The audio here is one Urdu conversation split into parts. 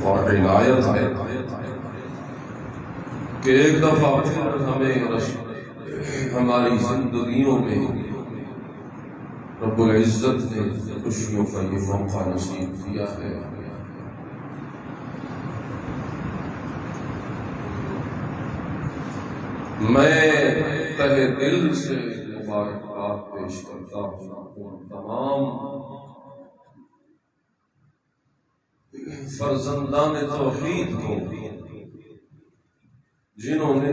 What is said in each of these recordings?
اور عنایت ہے کہ ایک دفعہ ہمیں ہماری زندگیوں میں رب العزت نے خوشیوں کا یہ موقع نصیب کیا ہے۔ میں تہہ دل سے مبارکباد پیش کرتا ہوں ان تمام فرزندان توحید کو جنہوں نے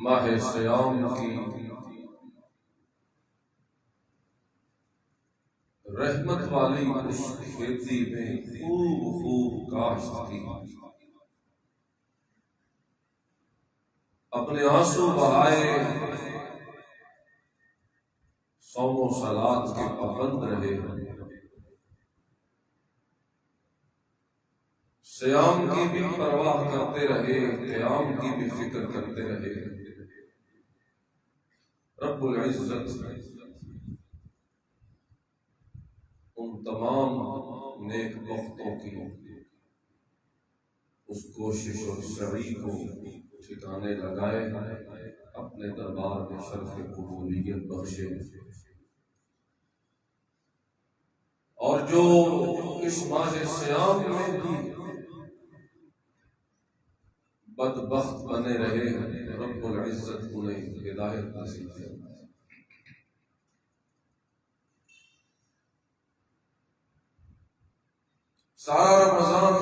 ماہ صیام کی رحمت والی اس کھیتی میں خوب کاشت کی، اپنے آنسو بہائے، صوم و صلات کے پابند رہے، صیام کی بھی پرواہ کرتے رہے، قیام کی بھی فکر کرتے رہے۔ رب العزت ان تمام نیک بختوں کی اس کوشش اور سعی کو ٹھکانے لگائے، اپنے دربار میں شرف قبولیت بخشے، اور جو اس ماہ صیام میں بھی بدبخت بنے رہے، رب العزت انہیں ہدایت نصیب فرمائے۔ سارا رمضان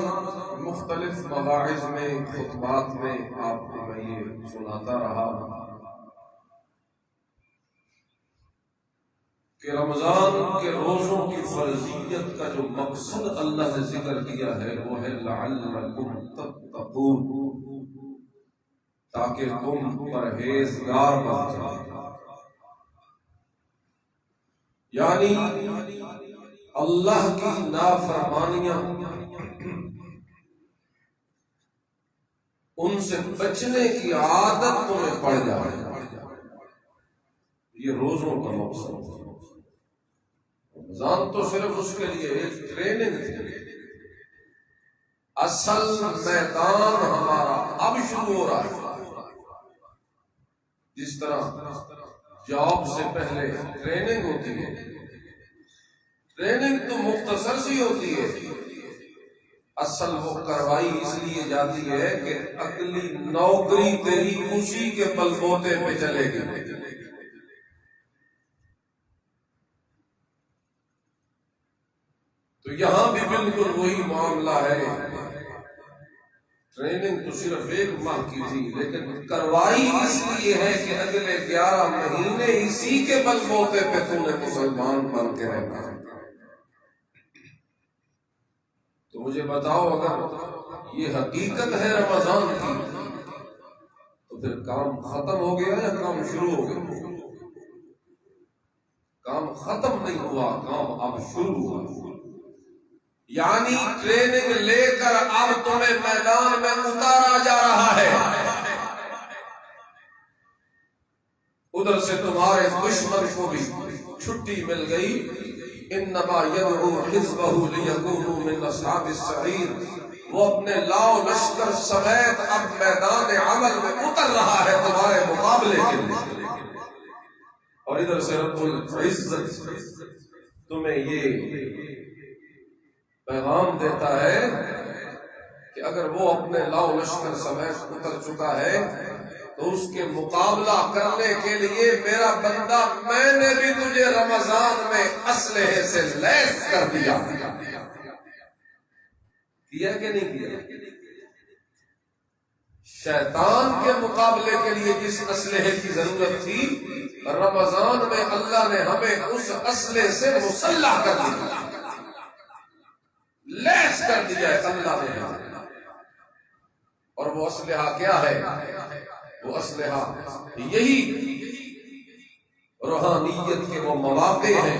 مختلف مواعظ میں، خطبات میں آپ کو میں یہ سناتا رہا کہ رمضان کے روزوں کی فرضیت کا جو مقصد اللہ نے ذکر کیا ہے وہ ہے لعلکم تتقون، تاکہ تم پرہیزگار بن جاؤ، یعنی اللہ کی نافرمانیاں ان سے بچنے کی عادت تمہیں پڑ جائے، یہ روزوں کا مقصد ہے۔ رمضان تو صرف اس کے لیے ایک ٹریننگ تھی، اصل میدان ہمارا اب شروع ہو رہا ہے۔ جس طرح جاب سے پہلے ٹریننگ ہوتی ہے، ٹریننگ تو مختصر سی ہوتی ہے، اصل وہ کروائی اس لیے جاتی ہے کہ اگلی نوکری تیری اسی کے بل بوتے پہ چلے گی۔ تو یہاں بھی بالکل وہی معاملہ ہے، ٹریننگ تو صرف 1 ماہ کی تھی، لیکن کروائی اس لیے ہے کہ اگلے 11 مہینے اسی کے بل بوتے پہ تم نے مسلمان بن کے رہنا ہے۔ تو مجھے بتاؤ، اگر یہ حقیقت ہے رمضان کی، تو پھر کام ختم ہو گیا یا کام شروع ہو گیا؟ کام ختم نہیں ہوا، کام اب شروع ہوا، یعنی ٹریننگ لے کر اب تمہیں میدان میں اتارا جا رہا ہے۔ ادھر سے تمہارے دشمن کو بھی چھٹی مل گئی، انما یدعو حزبہ لیکونوا من اصحاب السعیر، وہ اپنے لاؤ لشکر سمیت اب میدان عمل میں اتر رہا ہے تمہارے مقابلے کے لیے۔ اور ادھر سے رب العزت تمہیں یہ پیغام دیتا ہے کہ اگر وہ اپنے لاؤ لشکر سمیت اتر چکا ہے تو اس کے مقابلہ کرنے کے لیے میرا بندہ میں نے بھی تجھے رمضان میں اسلحے سے لیس کر دیا۔ کیا کہ نہیں کیا؟ شیطان کے مقابلے کے لیے جس اسلحے کی ضرورت تھی، رمضان میں اللہ نے ہمیں اس اسلحے سے مسلح کر دیا، لیس کر دیا ہے اللہ نے۔ اور وہ اسلحہ کیا ہے؟ وہ اسلحہ یہی روحانیت کے وہ مواقع ہیں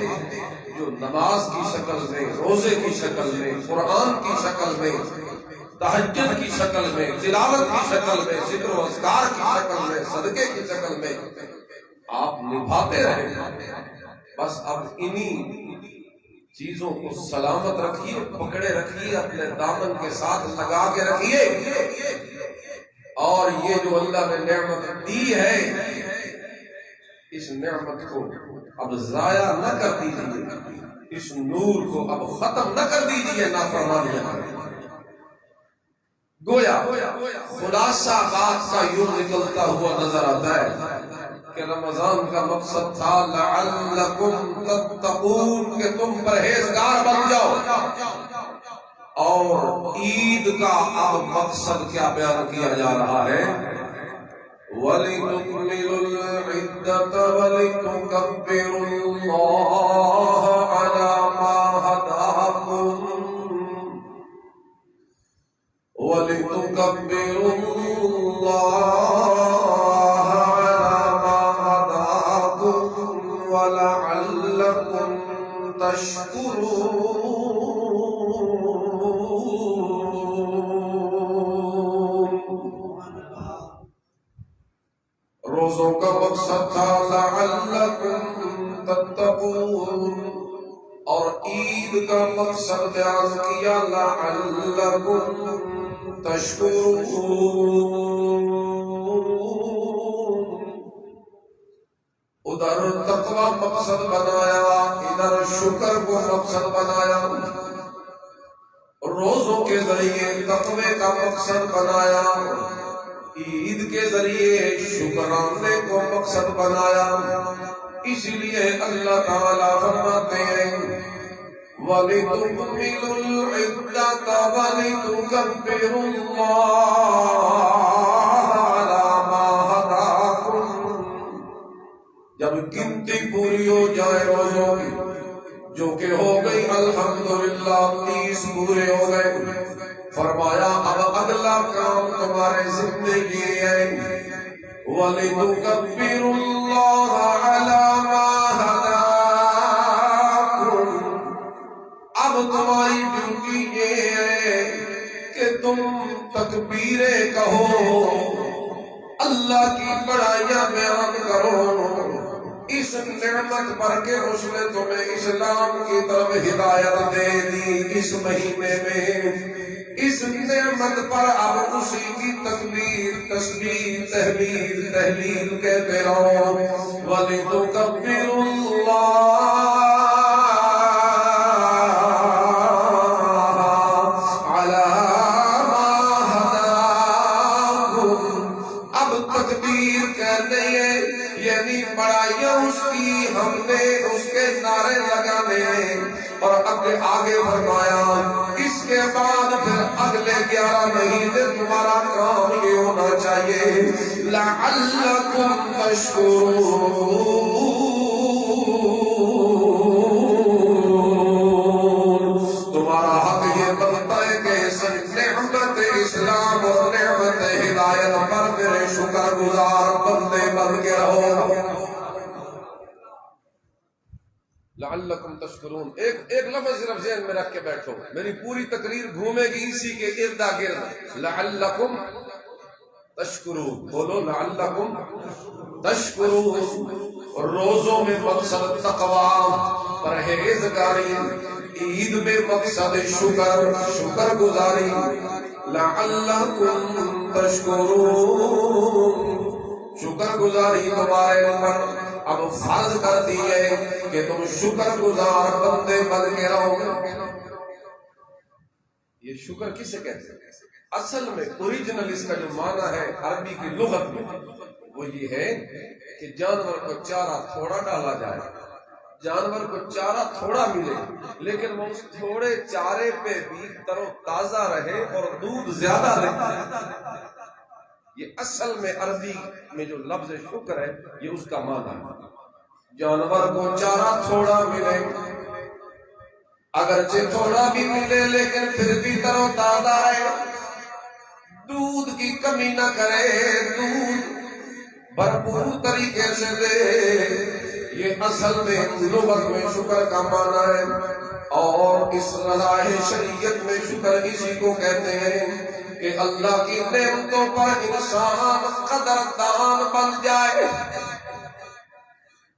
جو نماز کی شکل میں، روزے کی شکل میں، قرآن کی شکل میں، تہجد کی شکل میں، تلاوت کی شکل میں، ذکر و اذکار کی شکل میں، صدقے کی شکل میں آپ نبھاتے رہے۔ بس اب انہی چیزوں کو سلامت رکھیے، پکڑے رکھیے، اپنے دامن کے ساتھ لگا کے رکھیے، اور یہ جو اللہ نے نعمت دی ہے اس نعمت کو اب ضائع نہ کر دیجیے، اس نور کو اب ختم نہ کر دیجیے نافرمانیاں۔ گویا خلاصہ بات کا یوں نکلتا ہوا نظر آتا ہے کہ رمضان کا مقصد تھا لعلکم تتقون، کہ تم پرہیزگار بن جاؤ، اور عید کا اب مقصد کیا بیان کیا جا رہا ہے؟ وَلِتُكْمِلُوا الْعِدَّةَ وَلِتُكَبِّرُوا اللَّهَ عَلَى مَا هَدَاكُمْ وَلِتُكَبِّرُوا اللَّهَ عَلَى مَا هَدَاكُمْ وَلَعَلَّكُمْ تَشْكُرُونَ۔ روزوں کا مقصد تھا لعلکم تتقون، اور عید کا مقصد بیان کیا لعلکم تشکرون۔ ادھر تقوی مقصد بنایا، ادھر شکر کو مقصد بنایا، روزوں کے ذریعے تقوی کا مقصد بنایا، عید کے ذریعے شکرانے کو مقصد بنایا۔ اس لیے اللہ تعالیٰ فرماتے ہیں وَلِتُكْمِلُوا الْعِدَّةَ وَلِتُكَبِّرُوا اللَّهَ عَلَى مَا هَدَاكُمْ۔ جب گنتی پوری ہو جائے روزوں کی، جو کہ ہو گئی الحمدللہ 30 پورے ہو گئے، فرمایا اب اگلا کام تمہارے ذمہ یہ ہے وَلِتُكَبِّرُوا اللَّهَ عَلَى مَا هَدَاكُمْ۔ اب تمہاری ڈیوٹی یہ ہے کہ تم تکبیریں کہو، اللہ کی بڑائیاں بیان کرو، اس نعمت پر کے اس نے تمہیں اسلام کی طرف ہدایت دے دی اس مہینے میں، اس نعمت پر اب اسی کی تکبیر، تسبیح، تحلیل کہتے رہو۔ وَلِتُكَبِّرُوا اللَّهَ عَلَى مَا هَدَاكُمْ۔ اب تکبیر کہتے ہیں یعنی بڑائیاں اس کی ہم نے اس کے نعرے لگانے ہیں، اور آگے فرمایا اس کے بعد پھر اگلے 11 مہینے تمہارا کام یہ ہونا چاہیے لعلکم تشکرون۔ تمہارا حق یہ بنتا ہے کہ اس نعمت اسلام اور نعمت ہدایت پر میرے شکر گزار بندے بن کے رہو۔ لعلکم تشکرون، ایک لفظ صرف ذہن میں رکھ کے بیٹھو، میری پوری تقریر گھومے گی اسی کے ارد گرد، لعلکم تشکرون۔ بولو لعلکم تشکرون۔ روزوں میں مقصد تقوی، پرہیزگاری، عید میں مقصد شکر گزاری، لعلکم تشکرون۔ شکر گزاری تمہارے اوپر اب فرض کر دی ہے کہ تم شکر گزار بندے بن کے رہو۔ یہ شکر کسے کہتے ہیں؟ اصل میں اوریجنل اس کا جو معنی ہے عربی کی لغت میں وہ یہ ہے کہ جانور کو چارہ تھوڑا ڈالا جائے، جانور کو چارہ تھوڑا ملے، لیکن وہ اس تھوڑے چارے پہ بھی تر و تازہ رہے اور دودھ زیادہ دے۔ یہ اصل میں عربی میں جو لفظ شکر ہے یہ اس کا معنی ہے۔ جانور کو چارہ تھوڑا ملے، اگرچہ تھوڑا بھی ملے لیکن پھر بھی تر و تازہ رہے، دودھ کی کمی نہ کرے، دودھ بھرپور طریقے سے دے۔ یہ اصل میں لغت میں شکر کا معنی ہے، اور اس رضاء شریعت میں شکر اسی کو کہتے ہیں کہ اللہ کی نعمتوں پر انسان قدردان بن جائے۔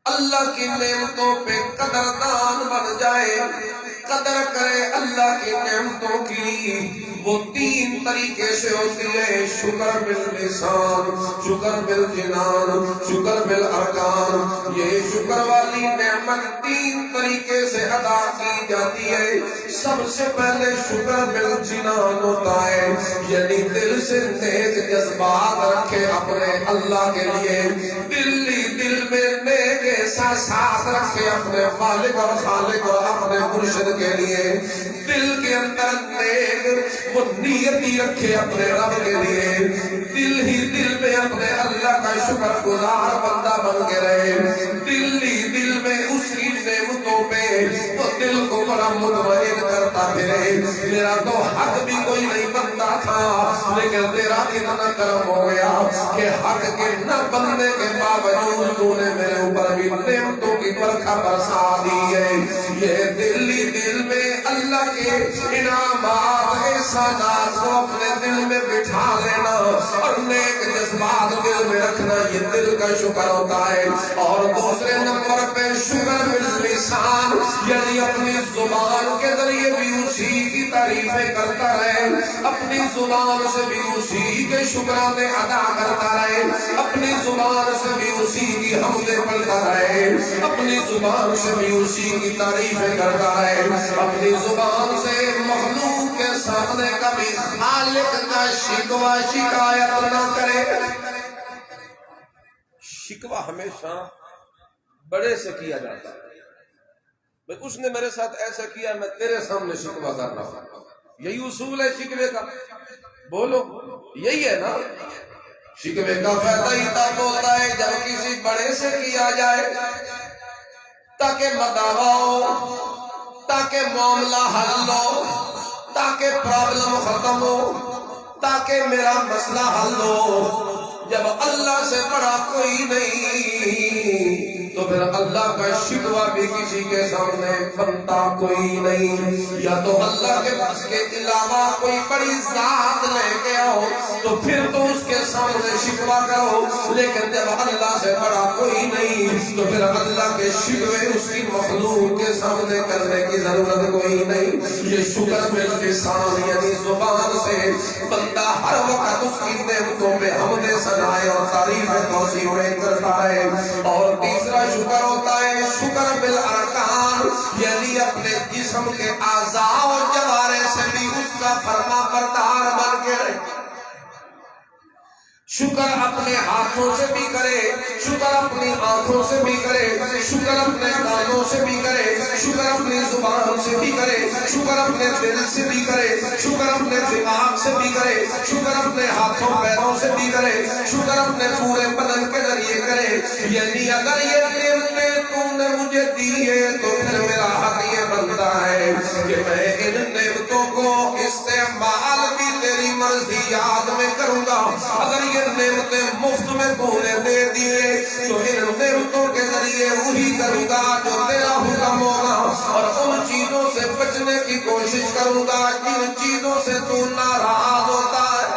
اللہ کی نعمتوں پہ قدردان بن جائے، قدر کرے اللہ کی نعمتوں کی، وہ تین طریقے سے ہوتی ہے: شکر باللسان، شکر بالجنان، شکر بالارکان۔ یہ شکر والی نعمت تین طریقے سے ادا کی جاتی ہے۔ سب سے پہلے شکر بالجنان ہوتا ہے، یعنی دل سے نیک جذبات رکھے اپنے اللہ کے لیے، دل میں نیک احساسات رکھے اپنے مالک اور خالق اور اپنے مرشد کے لیے، دل کے اندر نیک وہ نیتی رکھے اپنے رب کے لیے، دل میں اپنے اللہ کا شکر گزار بندہ بن کے رہے، دل میں اس کی نعمتوں پہ وہ دل کو بڑا مطمئن کرتا پھرے۔ میرا تو حق بھی کوئی نہیں بنتا تھا، لیکن تیرا اتنا کرم ہو گیا کہ حق کے نہ بننے کے باوجود تو نے میرے اوپر بھی نعمتوں کی برکھا برسا دی ہے۔ یہ دل میں اللہ کے انعامات احسانات کو اپنے دل میں بٹھا لینا اور نیک جذبات دل میں رکھنا، یہ دل کا شکر ہوتا ہے۔ اور دوسرے نمبر پہ شکر باللسان، یعنی اپنی زبان کے ذریعے بھی اسی کی تعریفیں کرتا رہے، اپنی زبان سے بھی اسی کے شکرانے ادا کرتا رہے، اپنی زبان سے بھی اسی کی حمدیں پڑھتا رہے، اپنی زبان سے بھی اسی کی تعریفیں کرتا رہے، اپنی زبان سے مخلوق کے سامنے کبھی خالق کا شکوہ شکایت نہ کرے۔ شکوہ ہمیشہ بڑے سے کیا جاتا ہے، اس نے میرے ساتھ ایسا کیا، میں تیرے سامنے شکوہ کر رہا ہوں۔ یہی اصول ہے شکوے کا، بولو یہی ہے نا۔ شکوے کا فائدہ ہی تب ہوتا ہے جب کسی بڑے سے کیا جائے تاکہ مداوا ہو، تاکہ معاملہ حل ہو، تاکہ پرابلم ختم ہو، تاکہ میرا مسئلہ حل ہو۔ جب اللہ سے بڑا کوئی نہیں تو پھر اللہ کا شکوہ بھی کسی کے سامنے بنتا کوئی نہیں۔ یا تو اللہ کے پاس کے علاوہ کوئی بڑی ذات لے کے آؤ تو پھر تو اس کے سامنے شکوہ کرو، لیکن جب اللہ سے بڑا کوئی نہیں تو پھر اللہ کے شکوے اس کی مخلوق کے سامنے کرنے کی ضرورت کوئی نہیں۔ یہ شکر باللسان، یعنی زبان سے بندہ ہر وقت اس کی نعمتوں پہ حمد ثنائے اور تعریفیں توصیفیں کرتا ہے۔ اور تیسرا شکر ہوتا ہے شکر بالارکان، یعنی اپنے جسم کے اعضاء اور جوارح سے بھی اس کا فرما بردار بن کے رہے۔ شکر اپنے ہاتھوں سے بھی کرے، شکر اپنی آنکھوں سے بھی کرے، شکر اپنے کانوں سے بھی کرے، شکر اپنی زبان سے بھی کرے، شکر اپنے دل سے بھی کرے، شکر اپنے دماغ سے بھی کرے، شکر اپنے ہاتھوں پیروں سے بھی کرے، شکر اپنے پورے بدن کے ذریعے کرے۔ یعنی اگر یہ نعمتیں تو نے مجھے دی ہے تو پھر میرا حق یہ بنتا ہے کہ میں ان نعمتوں کو استعمال بھی تیری مرضی یاد میں کروں گا۔ اگر یہ نعمتیں مفت میں تو نے دے دیے تو ان نعمتوں کے ذریعے وہی کروں گا جو تیرا حکم ہوگا، اور ان چیزوں سے بچنے کی کوشش کروں گا جن چیزوں سے تو ناراض ہوتا ہے۔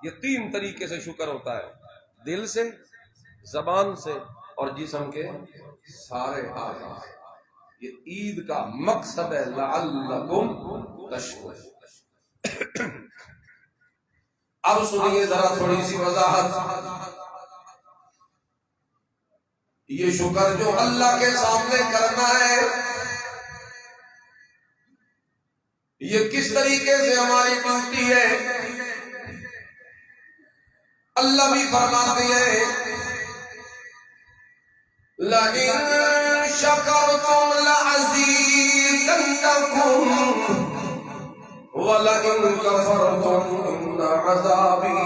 یہ تین طریقے سے شکر ہوتا ہے: دل سے، زبان سے اور جسم کے سارے اعضاء۔ یہ عید کا مقصد ہے لعلکم تشکرون۔ اب سنیے ذرا تھوڑی سی وضاحت۔ یہ شکر جو اللہ کے سامنے کرنا ہے یہ کس طریقے سے ہماری ڈیوٹی ہے؟ اللہ بھی فرماتے ہیں لَئِن شَكَرْتُمْ لَأَزِيدَنَّكُمْ وَلَئِن كَفَرْتُمْ إِنَّ عَذَابِي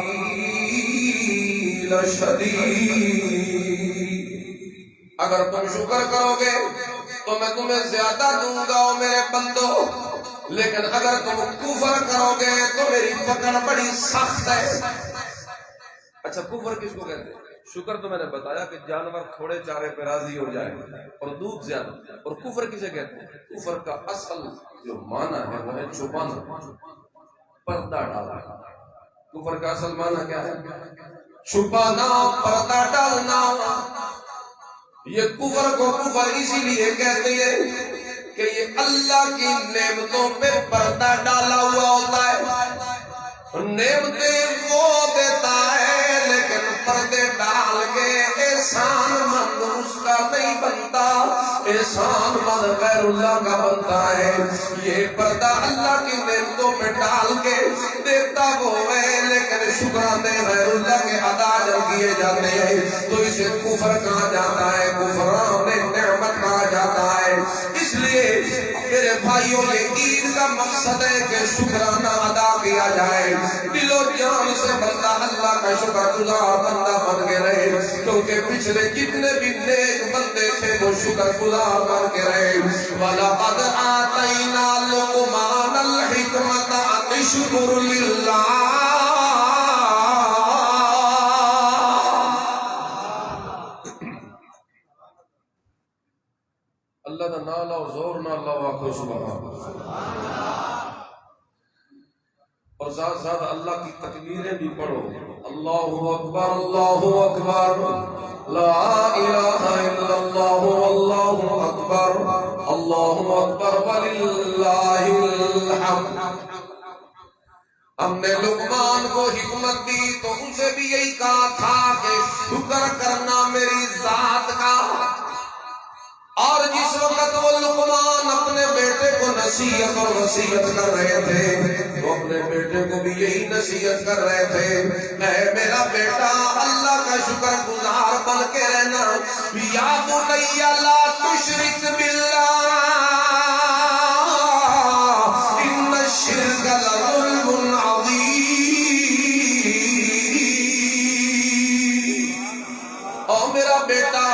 لَشَدِيدٌ۔ اگر تم شکر کرو گے تو میں تمہیں زیادہ دوں گا او میرے بندو، لیکن اگر تم کفر کرو گے تو میری پکڑ بڑی سخت ہے۔ اچھا کفر کس کو کہتے ہیں؟ شکر تو میں نے بتایا کہ جانور تھوڑے چارے پہ راضی ہو جائے اور دودھ زیادہ، اور کفر کسے کہتے ہیں؟ کفر کا اصل جو معنی ہے وہ ہے چھپانا، پردہ ڈالنا۔ کفر کا اصل معنی کیا ہے؟ چھپانا، پردہ ڈالنا۔ یہ کفر کو کفر اسی لیے کہتے ہیں کہ یہ اللہ کی نعمتوں پہ پردہ ڈالا ہوا ہوتا ہے. نعمتیں وہ دیتا ہے لیکن پردے ڈال کے احسان مند اس کا نہیں بنتا، احسان مند غیر اللہ کا بنتا ہے. یہ پردہ اللہ کی نعمتوں پہ ڈال کے دیتا وہ ہے لیکن شکرانے غیر اللہ کے ادا جب کیے جاتے ہیں تو اسے کفر کہا جاتا ہے، کفران نعمت کہا جاتا ہے. اس لیے میرے بھائیوں یہ عید کا مقصد ہے کہ شکرانہ ادا کیا جائے، دل و جان سے بندہ اللہ کا شکر گزار بندہ بن کے رہے، کیونکہ پچھلے جتنے بھی نیک بندے تھے وہ شکر گزار بن کے رہے. وَلَقَدْ آتَيْنَا لُقْمَانَ الْحِكْمَةَ أَنِ اشْكُرْ لِلَّهِ. اللہ کا نام لاؤ، زور نہ لاؤ، آخو سبحان اللہ. اور ساتھ ساتھ اللہ کی تکبیریں بھی پڑھو. اللہ اکبر، اللہ اکبر، لا الہ الا اللہ، واللہ اکبر، اللہ اکبر وللہ الحمد. ہم نے لقمان کو حکمت دی تو اسے بھی یہی کہا تھا کہ شکر کرنا میری ذات کا. اور جس وقت وہ لقمان اپنے بیٹے کو نصیحت اور وصیت کر رہے تھے وہ اپنے بیٹے کو بھی یہی نصیحت کر رہے تھے، اے میرا بیٹا اللہ کا شکر گزار بن کے رہنا. یا بنی لا تشرک باللہ ان الشرک لظلم عظیم. اور میرا بیٹا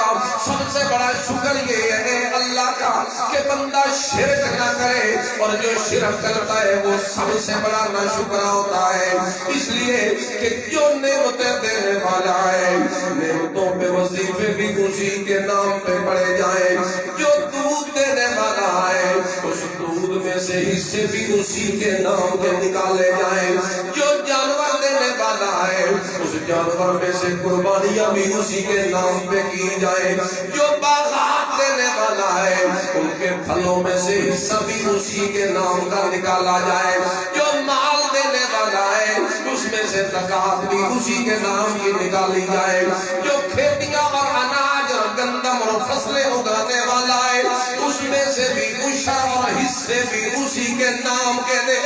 سب سے بڑا شکر یہ ہے اللہ کا کہ بندہ شرک نہ کرے، اور جو شرک کرتا ہے وہ سب سے بڑا ناشکرا ہوتا ہے. اس لیے کہ جو نعمتیں دینے والا ہے نعمتوں پہ وظیفے بھی اسی کے نام پہ پڑے جائیں. جو دودھ دینے والا ہے اس دودھ میں سے حصے بھی اسی کے نام پہ نکالے جائیں. جو جانور دینے والا ہے اس جانور میں سے قربانیاں بھی اسی کے نام پہ کی جائیں. جو باغات دینے والا ہے ان کے پھلوں میں سے حصہ بھی اسی کے نام کا نکالا جائے. جو مال دینے والا ہے اس میں سے زکات بھی اسی کے نام کی نکالی جائے. جو کھیتیاں اور اناج اور گندم اور فصلیں اگانے والا ہے اس میں سے بھی عشر اور حصے بھی اسی کے نام کے دے.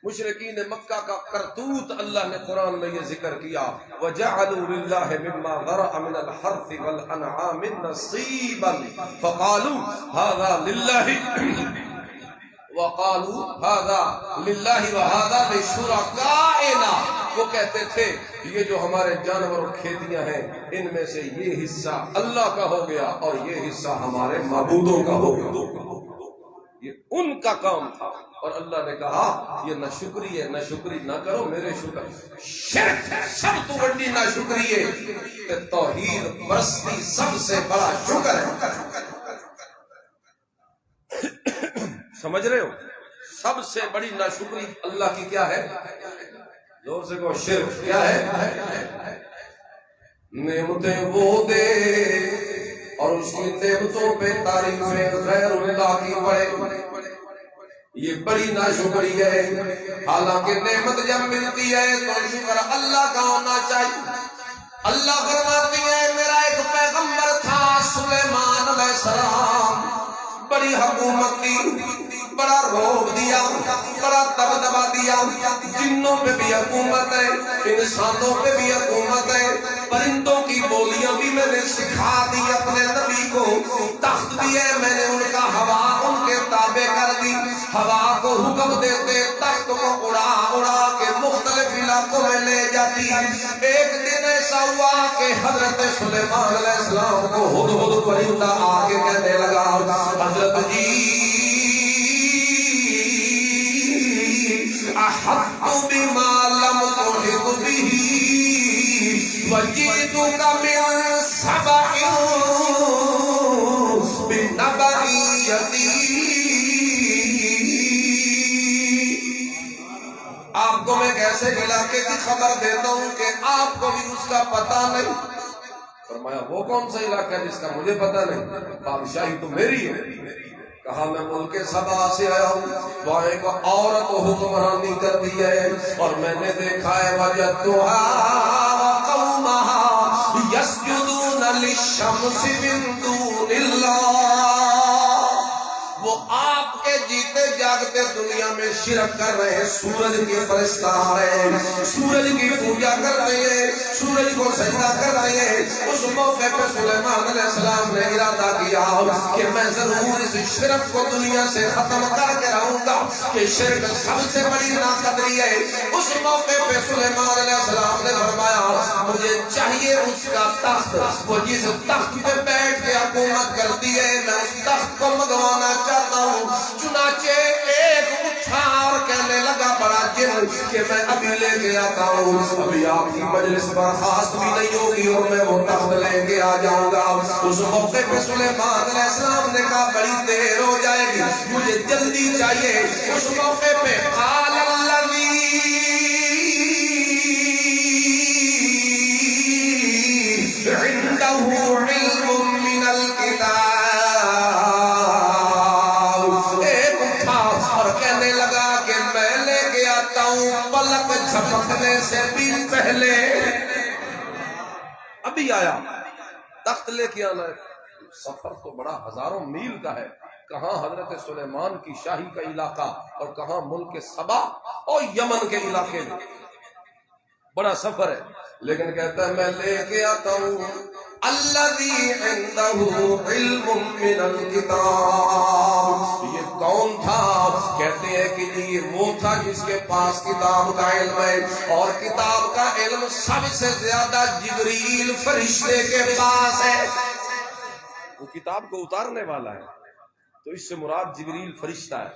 مشرکین مکہ کا کرتوت اللہ نے قرآن میں یہ ذکر کیا. وَجَعَلُوا لِلَّهِ مِمَّا ذَرَأَ مِنَ الْحَرْثِ وَالْأَنْعَامِ نَصِيبًا فَقَالُوا هَذَا لِلَّهِ وَقَالُوا هَذَا لِلَّهِ وَهَذَا لِشُرَكَائِنَا. وہ کہتے تھے یہ جو ہمارے جانور اور کھیتیاں ہیں ان میں سے یہ حصہ اللہ کا ہو گیا اور یہ حصہ ہمارے معبودوں کا ہو گیا. یہ ان کا کام تھا. اور اللہ نے کہا یہ نہ شکری ہے، نہ شکری نہ کرو میرے شکر. شرک سب تو بڑی نہ شکری ہے کہ توحید پرستی سب سے بڑا شکر ہے. سمجھ رہے ہو؟ سب سے بڑی نہ شکری اللہ کی کیا ہے؟ زور سے کہو، شرک. کیا ہے؟ نعمتیں وہ دے اور اس کی نعمتوں پہ تعریفیں غیر اللہ کی پڑے، یہ بڑی ناشکری ہے. حالانکہ نعمت جب ملتی ہے تو شکر اللہ کا ہونا چاہیے. اللہ فرماتی ہے میرا ایک پیغمبر تھا سلیمان علیہ السلام، بڑی حکومت دی، بڑا روب دیا، بڑا دبدبا دیا. جنوں پہ بھی حکومت ہے، انسانوں پہ بھی حکومت ہے، پرندوں کی بولیاں بھی میں نے سکھا دی اپنے نبی کو. تخت بھی ہے میں نے ان کا ہوا ان کے تابع کر دی. ہوا کو حکم دیتے تخت کو اڑا اڑا کے مختلف علاقوں میں لے جاتی. ایک دن ایسا ہوا کہ حضرت سلیمان علیہ السلام کو ہدہد پرندہ آ کے کہنے لگا حضرت جی احط بما لم تحط به وجئتك من سبأ بنبأ یقین. آپ کو میں ایسے علاقے کی خبر دیتا ہوں کہ آپ کو بھی اس کا پتہ نہیں. فرمایا وہ کون سا علاقہ ہے جس کا مجھے پتہ نہیں؟ بادشاہی تو میری ہے۔ کہا میں ملک سبا سے آیا ہوں، وہاں ایک عورت حکمرانی کرتی ہے اور میں نے دیکھا ہے وجدتھا قومہا یسجدون للشمس من دون اللہ، وہ آپ کے جیتے جاگتے دنیا میں شرک کر رہے ہیں، سورج کی پرستار ہیں، سورج کی پوجا کر رہے ہیں، سورج کو سجدہ کر رہے ہیں۔ اس موقع پہ سلیمان علیہ السلام نے ارادہ کیا کہ میں ضرور اس شرک کو دنیا سے ختم کر کے رہوں گا، کہ شرک سب سے بڑی ناقدری ہے۔ اس موقع پہ سلیمان علیہ السلام نے فرمایا مجھے چاہیے اس کا تخت، وہ جس تخت پہ بیٹھ کے حکومت کرتی ہے میں اس تخت کو منگوانا چاہتا ہوں۔ چنانچہ ایک اٹھا اور کہنے لگا بڑا جن کہ میں ابھی لے کے آتا ہوں، ابھی آپ کی مجلس برخاست بھی نہیں ہوگی اور میں وہ تخت لے کے آ جاؤں گا۔ اس موقع پہ سلیمان علیہ السلام نے کہا بڑی دیر ہو جائے گی، مجھے جلدی چاہیے۔ اس موقع پہ قال الذی عنده علم من الکتاب، پلک جھپکنے سے بھی پہلے ابھی آیا، تخت لے کے آنا ہے۔ سفر تو بڑا ہزاروں میل کا ہے، کہاں حضرت سلیمان کی شاہی کا علاقہ اور کہاں ملک سبا اور یمن کے علاقے میں، بڑا سفر ہے، لیکن کہتا ہے میں لے کے آتا ہوں الذی عنده علم من الکتاب۔ یہ کون تھا؟ کہتے ہیں کہ یہ وہ تھا جس کے پاس کتاب کا علم ہے، اور کتاب کا علم سب سے زیادہ جبریل فرشتے کے پاس ہے، وہ کتاب کو اتارنے والا ہے، تو اس سے مراد جبریل فرشتہ ہے۔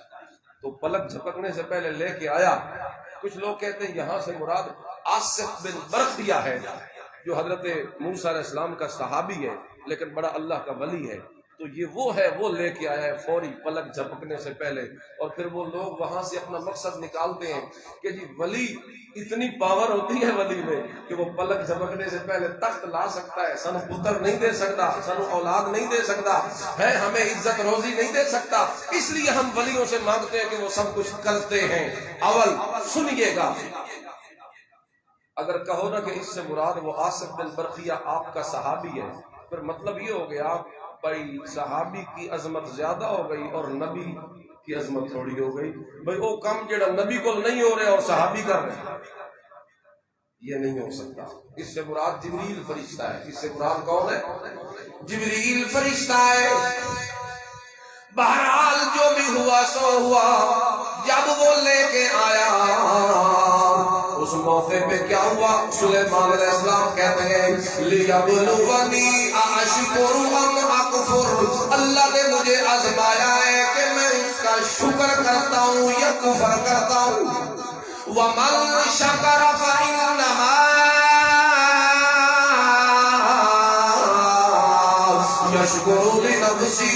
تو پلک جھپکنے سے پہلے لے کے آیا۔ کچھ لوگ کہتے ہیں یہاں سے مراد آصف بن برخیہ ہے، جو حضرت موسیٰ علیہ السلام کا صحابی ہے لیکن بڑا اللہ کا ولی ہے، تو یہ وہ ہے، وہ لے کے آیا ہے فوری پلک جھپکنے سے پہلے۔ اور پھر وہ لوگ وہاں سے اپنا مقصد نکالتے ہیں کہ جی ولی اتنی پاور ہوتی ہے ولی میں کہ وہ پلک جھپکنے سے پہلے تخت لا سکتا ہے، سانو پتر نہیں دے سکتا، سانو اولاد نہیں دے سکتا ہے، ہمیں عزت روزی نہیں دے سکتا، اس لیے ہم ولیوں سے مانگتے ہیں کہ وہ سب کچھ کرتے ہیں۔ اول سنیے گا، اگر کہو نا کہ اس سے مراد وہ آصف بن برخیہ آپ کا صحابی ہے، پھر مطلب یہ ہو گیا بھائی صحابی کی عظمت زیادہ ہو گئی اور نبی کی عظمت تھوڑی ہو گئی۔ بھائی وہ کم جڑا نبی کو نہیں ہو رہے اور صحابی کر رہے، یہ نہیں ہو سکتا۔ اس سے مراد جبریل فرشتہ ہے۔ اس سے مراد کون ہے؟ جبریل فرشتہ ہے۔ بہرحال جو بھی ہوا سو ہوا، جب وہ لے کے آیا اس موقع پہ کیا ہوا؟ سلیمان علیہ السلام کہتے ہیں لیبلونی اشکر ام اکفر، اللہ نے مجھے آزمایا ہے کہ میں اس کا شکر کرتا ہوں یا کفر کرتا ہوں۔ ومن شکر فإنما یشکر لنفسہ،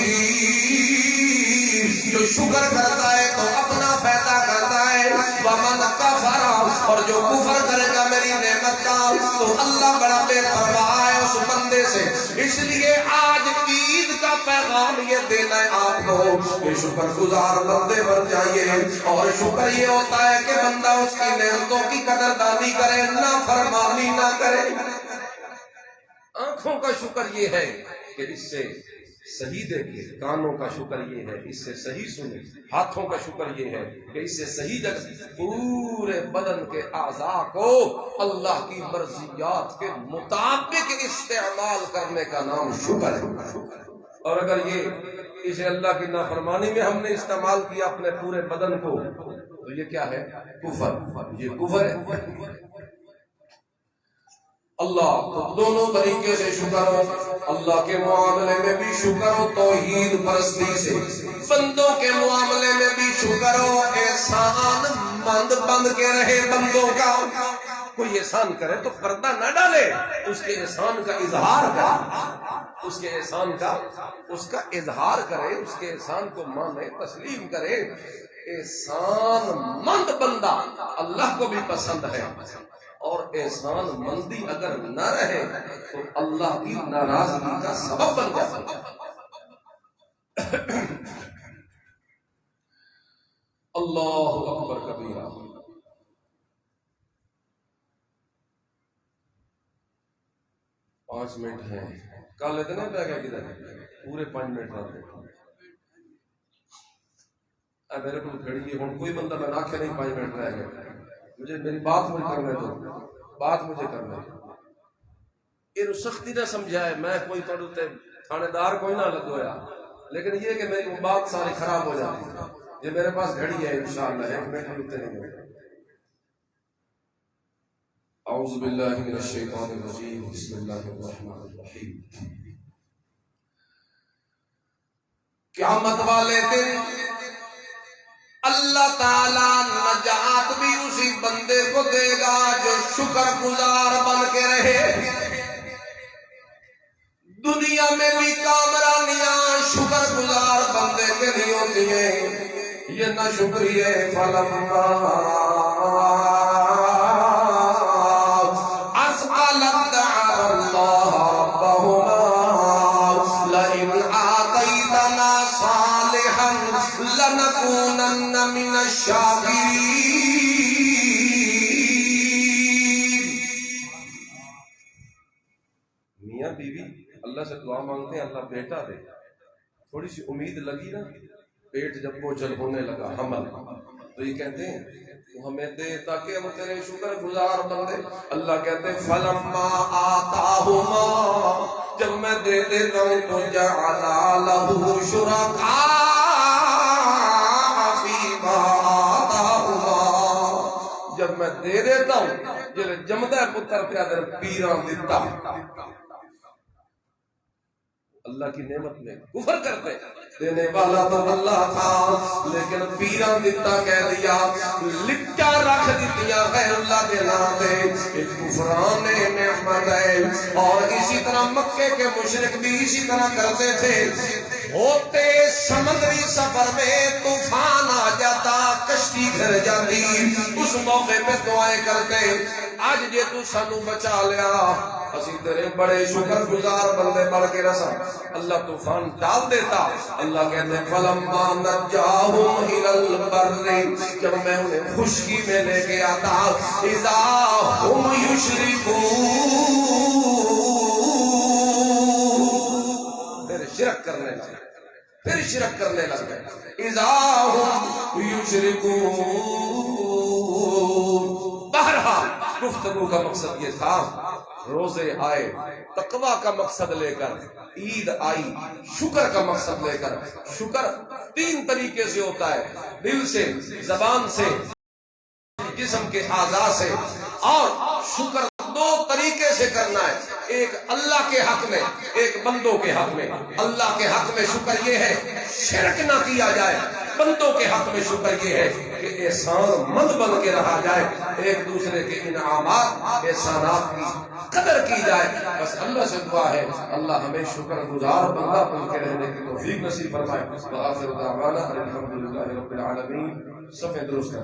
جو شکر کرتا ہے تو اپنا فائدہ کرتا ہے۔ ومن کفر، اور جو کفر کرے گا میری نعمت کا تو اللہ بڑا بے پرواہ ہے اس بندے سے۔ اس لیے آج عید کا پیغام یہ دینا ہے آپ کو کہ شکر گزار بندے بن جائیے، اور شکر یہ ہوتا ہے کہ بندہ اس کی نعمتوں کی قدردانی کرے، نافرمانی نہ کرے۔ آنکھوں کا شکر یہ ہے کہ اس سے صحیح دیکھے، کانوں کا شکر یہ ہے اس سے صحیح سنے، ہاتھوں کا شکر یہ ہے کہ اس سے صحیح جگہ پورے بدن کے اعضاء کو اللہ کی مرضیات کے مطابق استعمال کرنے کا نام شکر ہے۔ اور اگر یہ اسے اللہ کی نافرمانی میں ہم نے استعمال کیا اپنے پورے بدن کو تو یہ کیا ہے؟ کفر، یہ کفر ہے۔ اللہ تو دونوں طریقے سے شکر ہو، اللہ کے معاملے میں بھی شکر ہو توحید پرستی سے، بندوں کے معاملے میں بھی شکر ہو احسان مند بند کے رہے بندوں کا۔ کوئی احسان کرے تو پردہ نہ ڈالے، اس کے احسان کا اظہار کرے، اس کے احسان کا اس کا اظہار کرے، اس کے احسان کو مانے، تسلیم کرے۔ احسان مند بندہ اللہ کو بھی پسند ہے اور احسان مندی اگر نہ رہے تو اللہ کی ناراضگی کا سبب بن جاتا ہے۔ اللہ اکبر کبیرہ۔ 5 منٹ ہیں، کل اتنے پہ گیا کدھر پورے 5 منٹ رہتے میرے کو کھڑی ہے ہوں کوئی بندہ میں آنکھیں نہیں 5 منٹ رہ گیا، مجھے میری بات مجھے کرنے دو، بات مجھے کرنے دو۔ یہ سختی نہ سمجھائے، میں کوئی توڑتے تھانے دار کوئی نہ لگویا، لیکن یہ کہ میری بات ساری خراب ہو جاتی ہے۔ یہ میرے پاس گھڑی ہے انشاءاللہ، 1 منٹ رکتے نہیں ہوگا۔ اعوذ باللہ من الشیطان الرجیم، بسم اللہ الرحمن الرحیم۔ قیامت والے دن اللہ تعالیٰ نجات بھی اسی بندے کو دے گا جو شکر گزار بن کے رہے۔ دنیا میں بھی کامرانیاں شکر گزار بندے کے نہیں ہوتی ہیں، یہ نہ شکریہ فلما اسألت اللہ ربہما لئن آتیتنا صالحا لنکونن من الشاکرین۔ میاں بیوی اللہ سے دعا مانگتے ہیں اللہ بیٹا دے، تھوڑی سی امید لگی نا، پیٹ جب بوجھل ہونے لگا حمل، تو یہ کہتے ہیں تو ہمیں دے تاکہ ہم تیرے شکر گزار بندے۔ اللہ کہتے ہیں فلما آتاہما، جب میں دے دیتا ہوں تو جعلا لہ شرکاء فیما آتاہما، جب میں دے دیتا ہوں جب جمدہ پتر پیادر پیران دیتا اللہ کی نعمت میں کفر کرتے، دینے والا تو اللہ تھا لیکن پیران دیتا کہہ دیا، لکھا رکھ دیتیا غیر اللہ کے نام دے، ایک کفران نعمت ہے۔ اور اسی طرح مکے کے مشرک بھی اسی طرح کرتے تھے، ہوتے سمندری سفر میں طوفان آ جاتا، کشتی گھر جاتی، اس موقع پہ دعائیں کرتے آج جے تو سانو بچا لیا اسی تیرے بڑے شکر گزار بندے بڑھ کے رسا، اللہ طوفان ڈال دیتا۔ اللہ کہتے ہیں فلما نجاہم الی البر، جب میں انہیں خشکی میں لے کے آتا، اذا ہم یشرکون، پھر شرک کرنے لگے، پھر شرک کرنے لگے، اذا ہم یشرکون۔ بہرحال گفتگو کا مقصد یہ تھا، روزے آئے تقوی کا مقصد لے کر، عید آئی شکر کا مقصد لے کر۔ شکر 3 طریقے سے ہوتا ہے، دل سے، زبان سے، جسم کے اعضاء سے، اور شکر 2 طریقے سے کرنا ہے، ایک اللہ کے حق میں، ایک بندوں کے حق میں۔ اللہ کے حق میں شکر یہ ہے شرک نہ کیا جائے، بندوں کے حق میں شکر یہ ہے کہ احسان مند بن کے رہا جائے، ایک دوسرے کے انعامات احسانات کی قدر کی جائے۔ بس اللہ سے دعا ہے اللہ ہمیں شکر گزار بندہ بن کے رہنے کی توفیق نصیب فرمائے۔ وآخر دعوانا الحمدللہ رب العالمین۔ صفحہ درست ہے۔